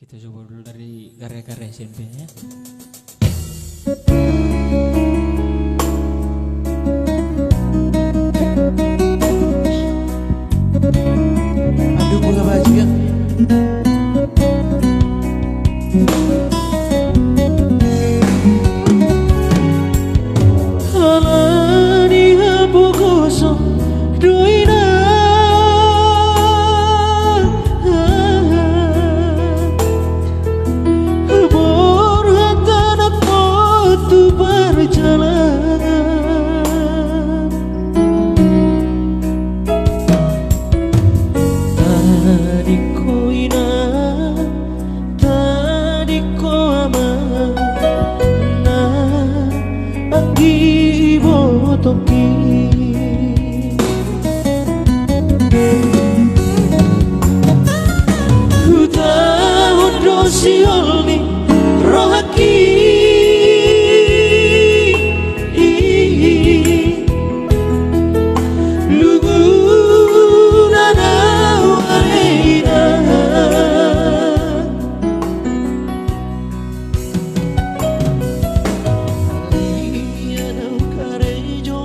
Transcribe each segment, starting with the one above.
Kita coba dulu dari karya-karya SMP-nya. Aduh, buka baju ya. Halani hapo kosong doina borhatan waktu berjalan tadi ko ina tadi ko ama na anggi botoki utahun dosi olni rohaki lugurana waleina lianau karejo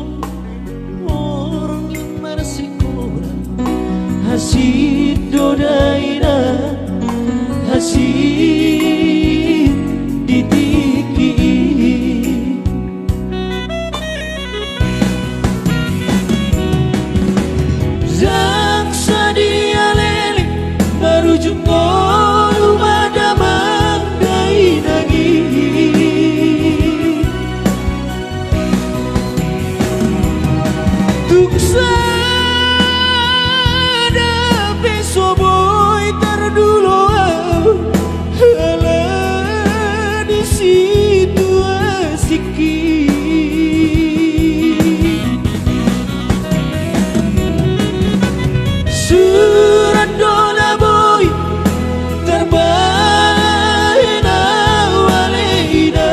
orang yang marsikura hasid dodaina hasid ditiki zaksa dia lele baru jumpa pada mandai lagi tuksa ada besoboy terdulo ala di situ asiki surat dola boy terbaina waleina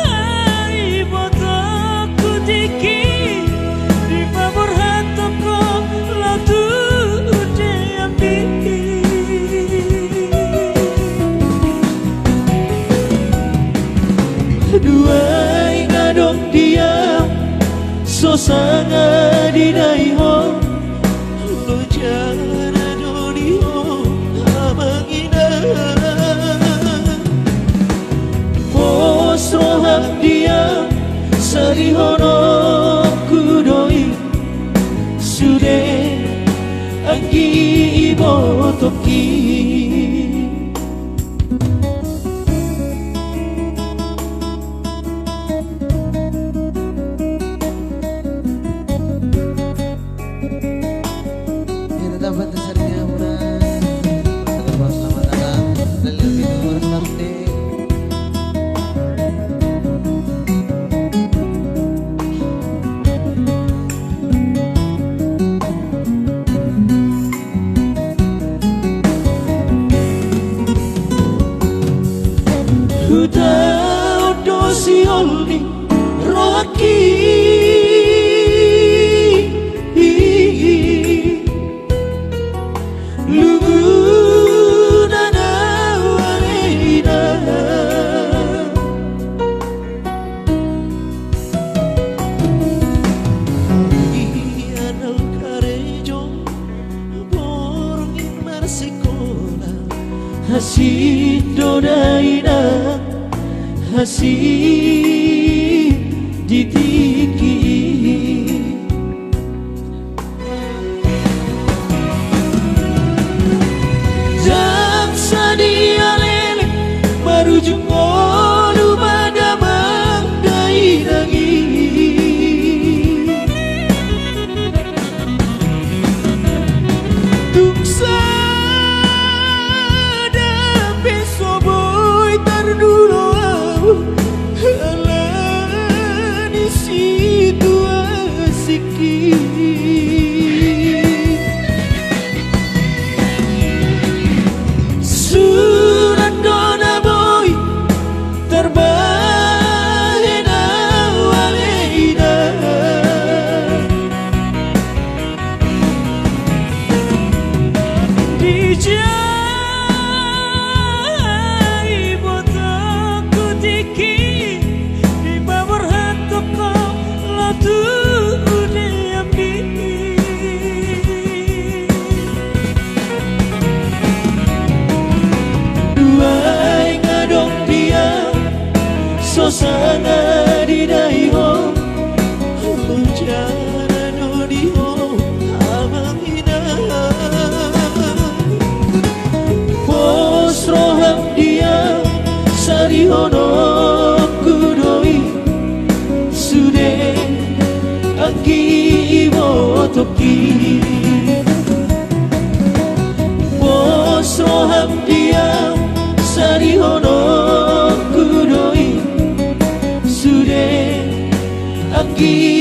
dijai botaku tiki di pabor hatoko latu deambi duai ngadong diam so sangat dinaiho lo jara doniho amangina pos rohak diam sarihono kudoi sude anggi botoki dapat dasarnya murah terlepas selamat datang dan lebih nomor nanti udah dosi olni rohaki lugurana waleina ianau karejo borongin marsikola hasid dodaina hasid ditiki jaksa dia lele baru jungolu pada mandai lagi tuksa ada besoboy terdulo ala di sini Roham diam sarihono kudoi sude anggi